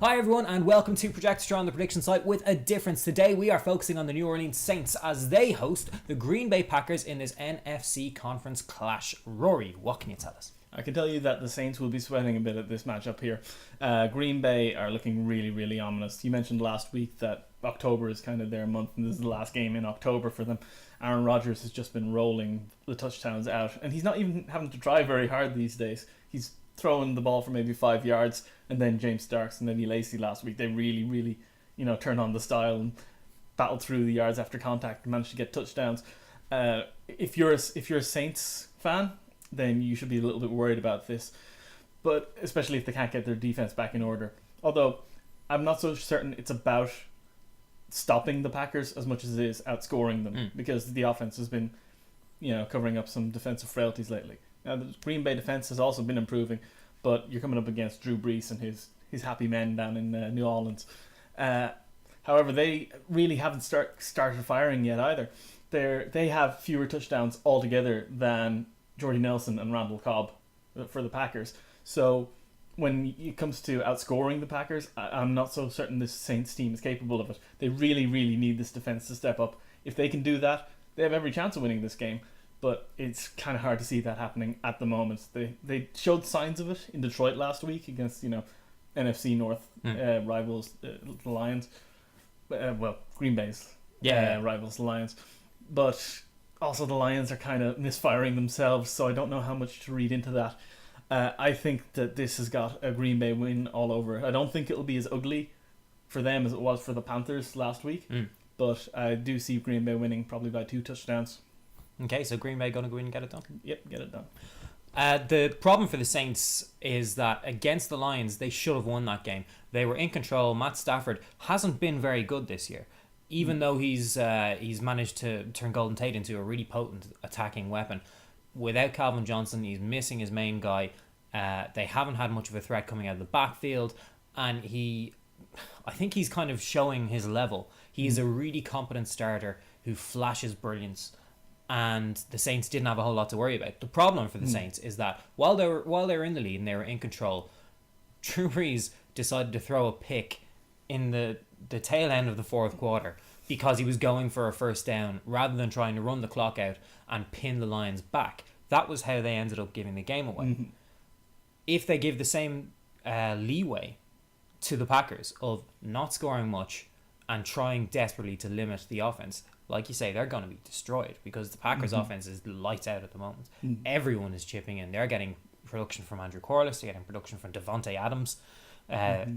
Hi everyone and welcome to Projectotron, the prediction site with a difference. Today we are focusing on the New Orleans Saints as they host the Green Bay Packers in this NFC conference clash. Rory, what can you tell us? I can tell you that the Saints will be sweating a bit at this matchup here. Green Bay are looking really, really ominous. You mentioned last week that October is kind of their month and this is the last game in October for them. Aaron Rodgers has just been rolling the touchdowns out and he's not even having to try very hard these days. He's throwing the ball for maybe 5 yards, and then James Starks and Eddie Lacy last week, they really, turned on the style and battled through the yards after contact and managed to get touchdowns. If you're a Saints fan, then you should be a little bit worried about this, but especially if they can't get their defense back in order. Although I'm not so certain it's about stopping the Packers as much as it is outscoring them, because the offense has been, covering up some defensive frailties lately. Now, the Green Bay defense has also been improving, but you're coming up against Drew Brees and his happy men down in New Orleans. However, they really haven't started firing yet either. They have fewer touchdowns altogether than Jordy Nelson and Randall Cobb for the Packers. So when it comes to outscoring the Packers, I'm not so certain this Saints team is capable of it. They really need this defense to step up. If they can do that, they have every chance of winning this game. But it's kind of hard to see that happening at the moment. They showed signs of it in Detroit last week against NFC North rivals, the Lions. Green Bay's rivals, the Lions. But also the Lions are kind of misfiring themselves, so I don't know how much to read into that. I think that this has got a Green Bay win all over it. I don't think it'll be as ugly for them as it was for the Panthers last week, but I do see Green Bay winning probably by 2 touchdowns. Okay, so Green Bay going to go in and get it done? Yep, get it done. The problem for the Saints is that against the Lions, they should have won that game. They were in control. Matt Stafford hasn't been very good this year, even though he's managed to turn Golden Tate into a really potent attacking weapon. Without Calvin Johnson, he's missing his main guy. They haven't had much of a threat coming out of the backfield, and I think he's kind of showing his level. He's a really competent starter who flashes brilliance. And the Saints didn't have a whole lot to worry about. The problem for the Saints is that while they were in the lead and they were in control, Drew Brees decided to throw a pick in the tail end of the fourth quarter because he was going for a first down rather than trying to run the clock out and pin the Lions back. That was how they ended up giving the game away. If they give the same leeway to the Packers of not scoring much and trying desperately to limit the offense, like you say, they're going to be destroyed because the Packers' offense is lights out at the moment. Everyone is chipping in. They're getting production from Andrew Corliss. They're getting production from Devontae Adams.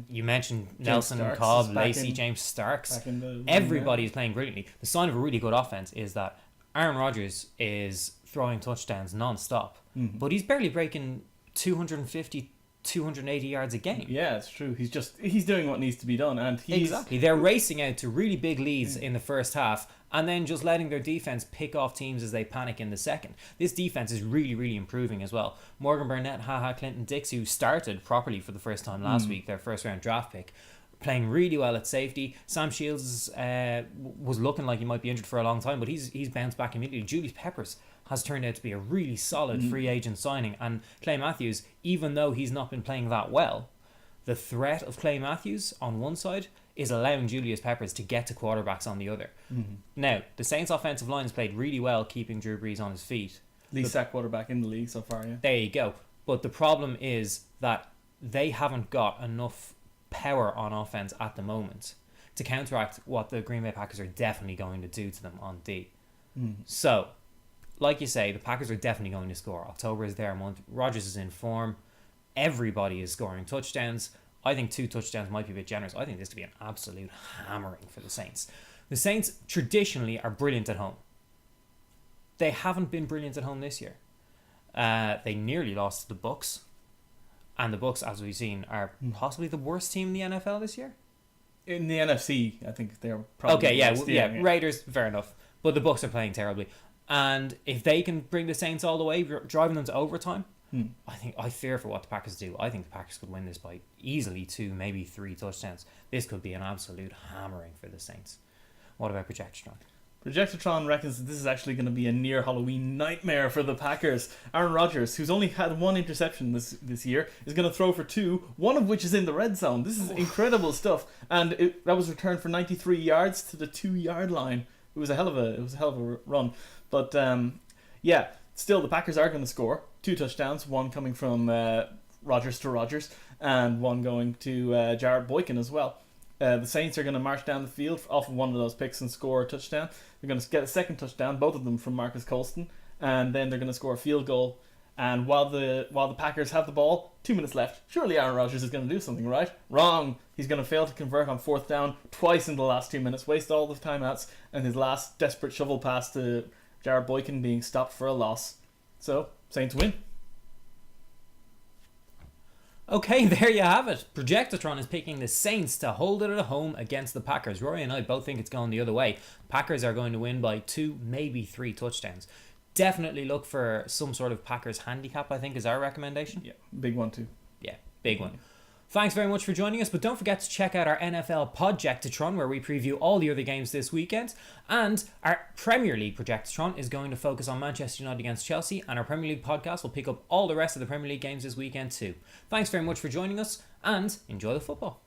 You mentioned Nelson, Cobb, Lacey, James Starks. Everybody is playing brilliantly. The sign of a really good offense is that Aaron Rodgers is throwing touchdowns non-stop, but he's barely breaking 250, 280 yards a game. Yeah, it's true. He's doing what needs to be done, and exactly. They're racing out to really big leads in the first half, and then just letting their defense pick off teams as they panic in the second. This defense is really improving as well. Morgan Burnett, Clinton Dix, who started properly for the first time last week, their first round draft pick, playing really well at safety. Sam Shields was looking like he might be injured for a long time, but he's bounced back immediately. Julius Peppers has turned out to be a really solid free agent signing, and Clay Matthews, even though he's not been playing that well, the threat of Clay Matthews on one side is allowing Julius Peppers to get to quarterbacks on the other. Now, the Saints offensive line has played really well keeping Drew Brees on his feet. Least sack quarterback in the league so far, yeah. There you go. But the problem is that they haven't got enough power on offense at the moment to counteract what the Green Bay Packers are definitely going to do to them on D. So, like you say, the Packers are definitely going to score. October is their month. Rodgers is in form. Everybody is scoring touchdowns. I think 2 touchdowns might be a bit generous. I think this could be an absolute hammering for the Saints. The Saints traditionally are brilliant at home. They haven't been brilliant at home this year. They nearly lost to the Bucs. And the Bucs, as we've seen, are possibly the worst team in the NFL this year. In the NFC, I think they're probably the worst. Yeah. Raiders, fair enough. But the Bucs are playing terribly. And if they can bring the Saints all the way, driving them to overtime, I fear for what the Packers do. I think the Packers could win this by easily 2, maybe 3 touchdowns. This could be an absolute hammering for the Saints. What about Projectotron? Projectotron reckons that this is actually going to be a near Halloween nightmare for the Packers. Aaron Rodgers, who's only had one interception this year, is going to throw for 2, one of which is in the red zone. This is incredible stuff, and that was returned for 93 yards to the 2-yard line. It was a hell of a run, but yeah, still the Packers are going to score 2 touchdowns, one coming from Rodgers to Rodgers, and one going to Jared Boykin as well. The Saints are going to march down the field off of one of those picks and score a touchdown. They're going to get a second touchdown, both of them from Marcus Colston, and then they're going to score a field goal. And while the Packers have the ball, 2 minutes left, surely Aaron Rodgers is going to do something, right? Wrong. He's going to fail to convert on 4th down twice in the last 2 minutes, waste all the timeouts, and his last desperate shovel pass to Jared Boykin being stopped for a loss. So, Saints win. Okay, there you have it. Projectotron is picking the Saints to hold it at home against the Packers. Rory and I both think it's going the other way. Packers are going to win by 2, maybe 3 touchdowns. Definitely look for some sort of Packers handicap, I think, is our recommendation. Yeah, big one too. Yeah, big one. Thanks very much for joining us, but don't forget to check out our NFL Projectotron, where we preview all the other games this weekend. And our Premier League Projectotron is going to focus on Manchester United against Chelsea, and our Premier League podcast will pick up all the rest of the Premier League games this weekend too. Thanks very much for joining us, and enjoy the football.